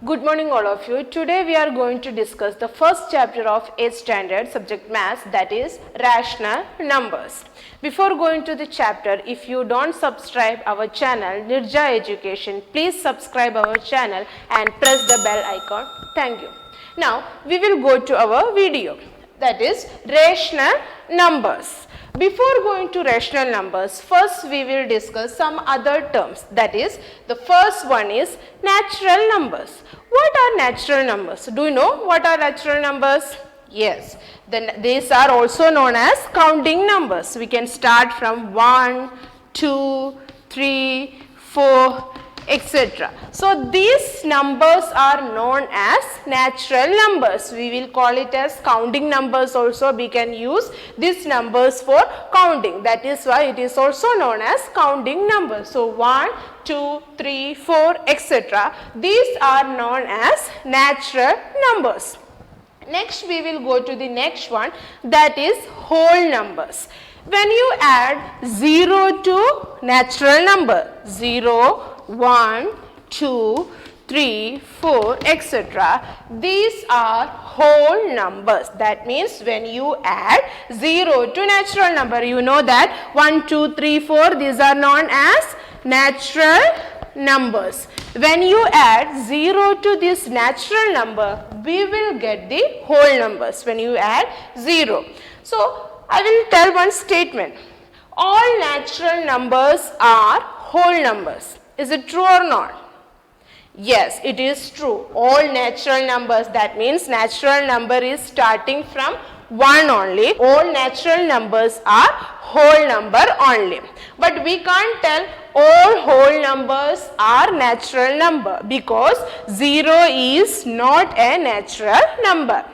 Good morning all of you. Today we are going to discuss the first chapter of 8th standard subject maths, that is rational numbers. Before going to the chapter, if you don't subscribe our channel Nirja Education, please subscribe our channel and press the bell icon. Thank you. Now we will go to our video, that is rational numbers. Before going to rational numbers, first we will discuss some other terms, that is the first one is natural numbers. What are natural numbers? Do you know what are natural numbers? Yes, then these are also known as counting numbers. We can start from 1, 2, 3, 4, etc. So these numbers are known as natural numbers. We will call it as counting numbers also. We can use these numbers for counting. That is why it is also known as counting numbers. So 1, 2, 3, 4, etc. These are known as natural numbers. Next we will go to the next one, that is whole numbers. When you add 0 to natural number, 0, 1, 2, 3, 4, etc. These are whole numbers. That means when you add 0 to natural number, you know that 1, 2, 3, 4, these are known as natural numbers. When you add 0 to this natural number, we will get the whole numbers when you add 0. So, I will tell one statement. All natural numbers are whole numbers. Is it true or not? Yes, it is true. All natural numbers, that means natural number is starting from 1 only. All natural numbers are whole number only. But we can't tell all whole numbers are natural number because 0 is not a natural number.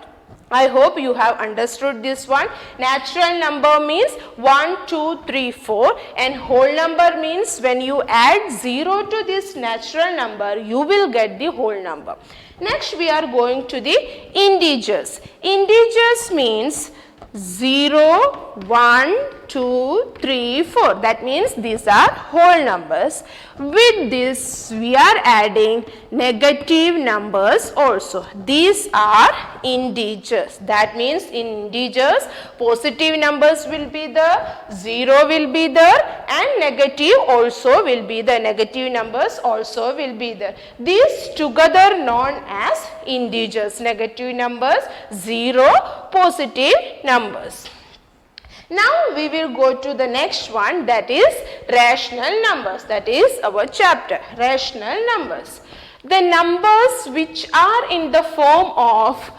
I hope you have understood this one. Natural number means 1, 2, 3, 4 and whole number means when you add 0 to this natural number, you will get the whole number. Next we are going to the integers. Integers means 0, 1, 2, 3, 4. That means these are whole numbers. With this we are adding negative numbers also. These are integers. That means in integers positive numbers will be there, 0 will be there and negative also will be there. Negative numbers also will be there. These together known as integers. Negative numbers, 0, positive numbers. Now we will go to the next one, that is rational numbers. That is our chapter, rational numbers. The numbers which are in the form of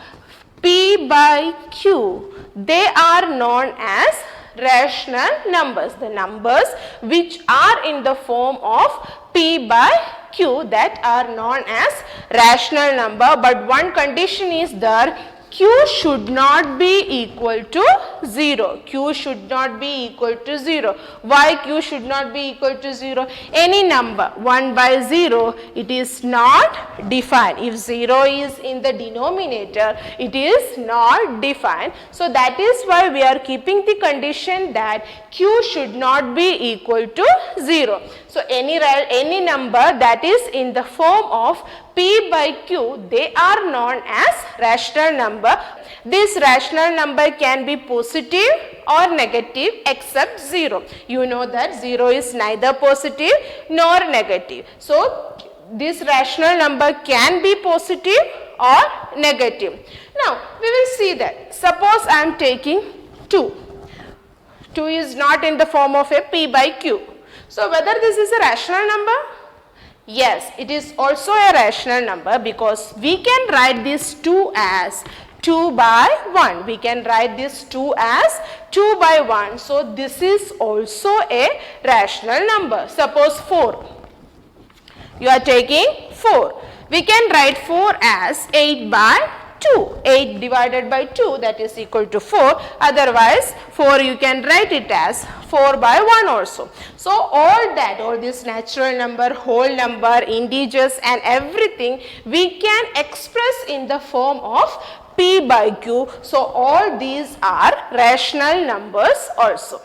P by Q, they are known as rational numbers. The numbers which are in the form of P by Q, that are known as rational number. But one condition is there, Q should not be equal to 0. Q should not be equal to 0. Why Q should not be equal to 0? Any number 1 by 0, it is not defined. If 0 is in the denominator, it is not defined. So that is why we are keeping the condition that Q should not be equal to 0. So any number that is in the form of P by Q, they are known as rational number. This rational number can be positive or negative except 0. You know that 0 is neither positive nor negative. So this rational number can be positive or negative. Now we will see that. Suppose I am taking 2. 2 is not in the form of a P by Q. So whether this is a rational number? Yes, it is also a rational number because we can write this 2 as 2 by 1. We can write this 2 as 2 by 1. So this is also a rational number. Suppose 4. You are taking 4. We can write 4 as 8 by 2. 8 divided by 2, that is equal to 4. Otherwise 4 you can write it as 4 by 1 also. So all this natural number, whole number, integers and everything we can express in the form of P by Q. So all these are rational numbers also.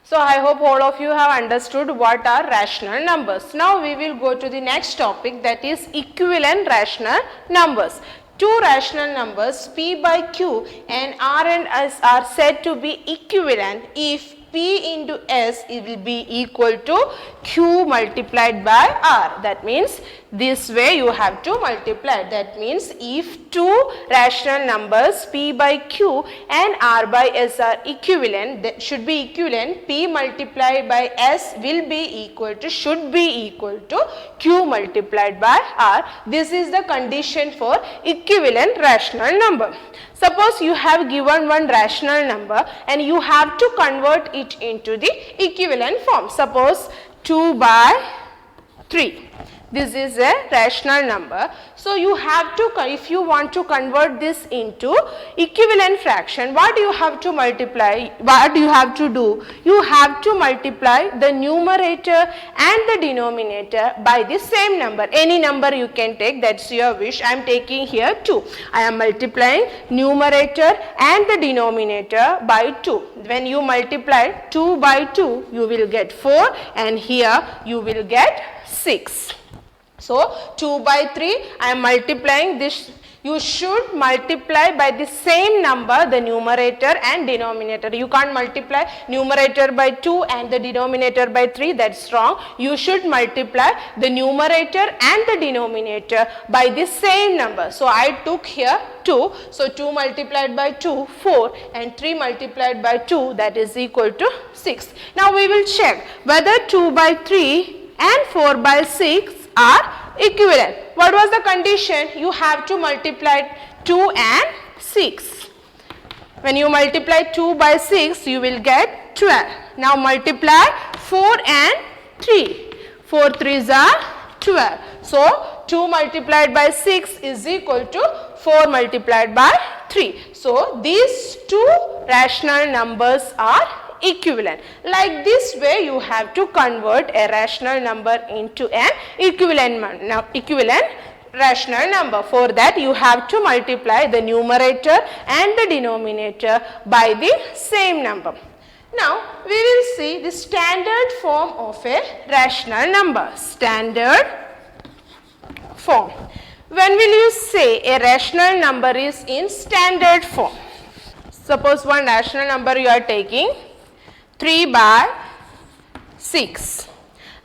So So I hope all of you have understood what are rational numbers. Now we will go to the next topic, that is equivalent rational numbers. Two rational numbers P by Q and R and S are said to be equivalent if P into S it will be equal to Q multiplied by R. That means this way you have to multiply. That means if two rational numbers P by Q and R by S are equivalent, that should be equivalent, P multiplied by S will be equal to, should be equal to Q multiplied by R. This is the condition for equivalent rational number. Suppose you have given one rational number and you have to convert it into the equivalent form. Suppose 2 by 3. This is a rational number. So you have to, if you want to convert this into equivalent fraction, what you have to multiply, what you have to do? You have to multiply the numerator and the denominator by the same number. Any number you can take, that's your wish. I am taking here 2. I am multiplying numerator and the denominator by 2. When you multiply 2 by 2, you will get 4 and here you will get 6. So 2 by 3, I am multiplying this. You should multiply by the same number the numerator and denominator. You can't multiply numerator by 2 and the denominator by 3, that's wrong. You should multiply the numerator and the denominator by the same number. So I took here 2. So 2 multiplied by 2, 4, and 3 multiplied by 2, that is equal to 6. Now we will check whether 2 by 3 and 4 by 6 are equivalent. What was the condition? You have to multiply 2 and 6. When you multiply 2 by 6, you will get 12. Now multiply 4 and 3. 4 3s are 12. So 2 multiplied by 6 is equal to 4 multiplied by 3. So these two rational numbers are equivalent. Like this way you have to convert a rational number into an equivalent rational number. For that you have to multiply the numerator and the denominator by the same number. Now we will see the standard form of a rational number. Standard form. When will you say a rational number is in standard form? Suppose one rational number you are taking 3 by 6.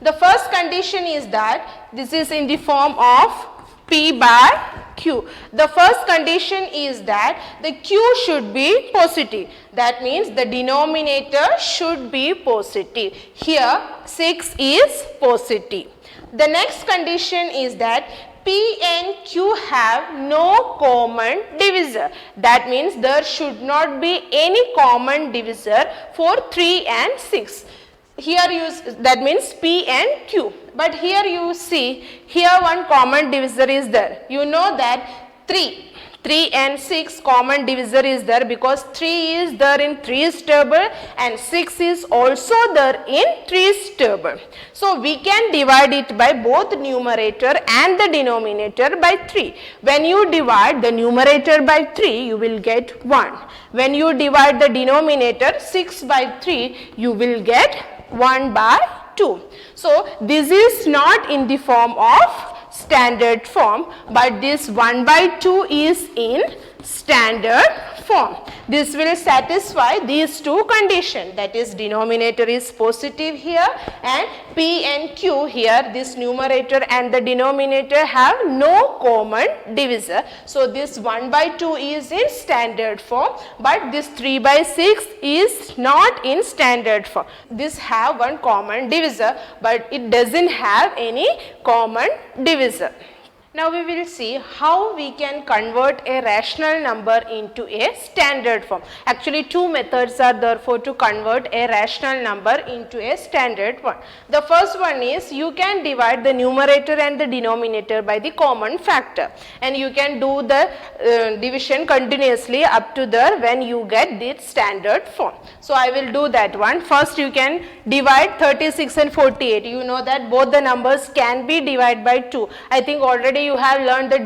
The first condition is that this is in the form of P by Q. The first condition is that the Q should be positive. That means the denominator should be positive. Here 6 is positive. The next condition is that P and Q have no common divisor. That means there should not be any common divisor for 3 and 6. Here that means P and Q. But here you see, here one common divisor is there. You know that 3 and 6 common divisor is there because 3 is there in 3's table and 6 is also there in 3's table. So we can divide it by both numerator and the denominator by 3. When you divide the numerator by 3, you will get 1. When you divide the denominator 6 by 3, you will get 1 by 2. So this is not in the form of standard form, but this 1 by 2 is in standard form. This will satisfy these two conditions, that is denominator is positive here and P and Q here, this numerator and the denominator have no common divisor. So this 1 by 2 is in standard form, but this 3 by 6 is not in standard form. This have one common divisor, but it doesn't have any common divisor. Now we will see how we can convert a rational number into a standard form. Actually two methods are therefore to convert a rational number into a standard one. The first one is you can divide the numerator and the denominator by the common factor, and you can do the division continuously up to there when you get the standard form. So I will do that one. First you can divide 36 and 48. You know that both the numbers can be divided by 2. I think already you have learned the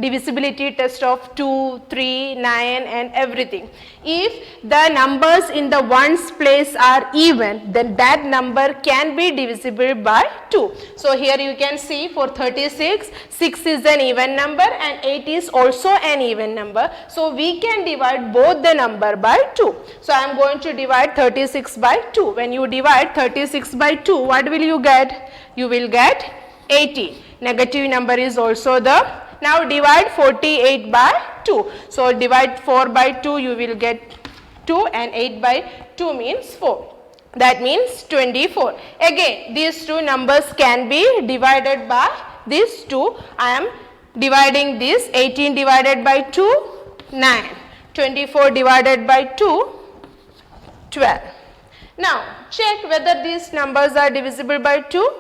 divisibility test of 2, 3, 9 and everything. If the numbers in the ones place are even, then that number can be divisible by 2. So here you can see for 36, 6 is an even number and 8 is also an even number. So we can divide both the number by 2. So I am going to divide 36 by 2. When you divide 36 by 2, what will you get? You will get 18. Negative number is also there. Now divide 48 by 2. So divide 4 by 2, you will get 2 and 8 by 2 means 4. That means 24. Again, these two numbers can be divided by these two. I am dividing this 18 divided by 2, 9. 24 divided by 2, 12. Now check whether these numbers are divisible by 2.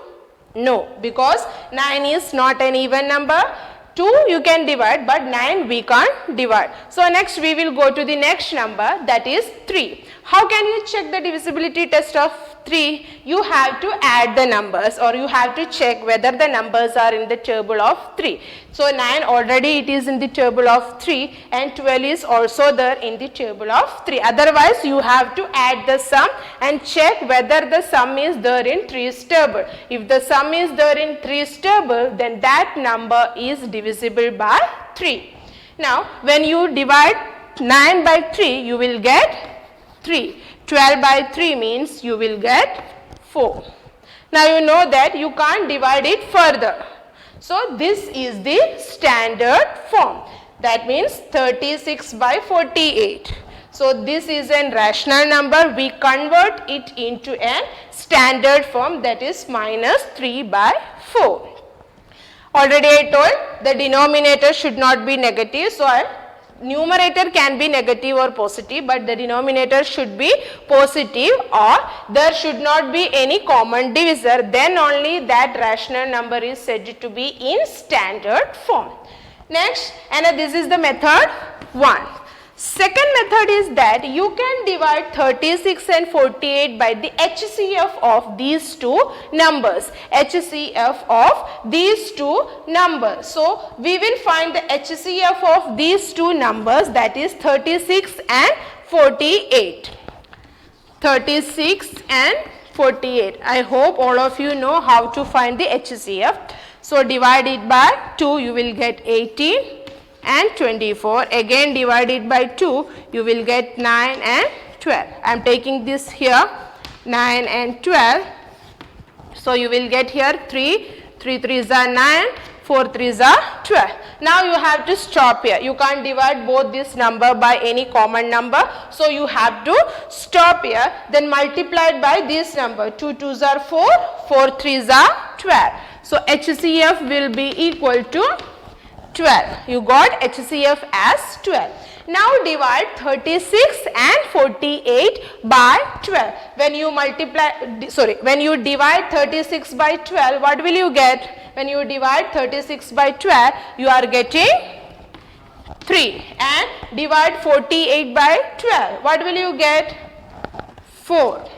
No, because 9 is not an even number. 2 you can divide but 9 we can't divide. So next we will go to the next number, that is 3. How can you check the divisibility test of 3? You have to add the numbers or you have to check whether the numbers are in the table of 3. So 9 already it is in the table of 3 and 12 is also there in the table of 3. Otherwise you have to add the sum and check whether the sum is there in 3's table. If the sum is there in 3's table, then that number is divisible by 3. Now when you divide 9 by 3, you will get 3. 12 by 3 means you will get 4. Now you know that you can't divide it further. So this is the standard form. That means 36 by 48. So this is a rational number. We convert it into a standard form, that is minus 3 by 4. Already I told the denominator should not be negative. So numerator can be negative or positive, but the denominator should be positive or there should not be any common divisor. Then only that rational number is said to be in standard form. Next, and this is the method 1. Second method is that you can divide 36 and 48 by the HCF of these two numbers. HCF of these two numbers. So we will find the HCF of these two numbers, that is 36 and 48. 36 and 48. I hope all of you know how to find the HCF. So divide it by 2, you will get 18. And 24. Again divided by 2, you will get 9 and 12. I am taking this here 9 and 12. So you will get here 3 3s are 9, 4 3s are 12. Now you have to stop here. You can't divide both this number by any common number. So you have to stop here. Then multiplied by this number. 2 2s are 4, 4 3s are 12. So HCF will be equal to 12. You got HCF as 12. Now divide 36 and 48 by 12. When you divide 36 by 12, what will you get? When you divide 36 by 12, you are getting 3. And divide 48 by 12, what will you get? 4.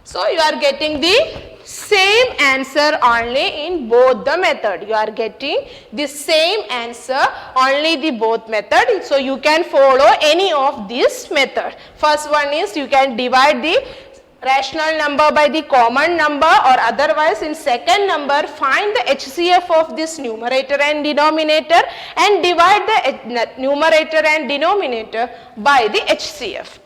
So you are getting the same answer only in both the method. You are getting the same answer only the both method. So you can follow any of this method. First one is you can divide the rational number by the common number, or otherwise in second number find the HCF of this numerator and denominator and divide the numerator and denominator by the HCF.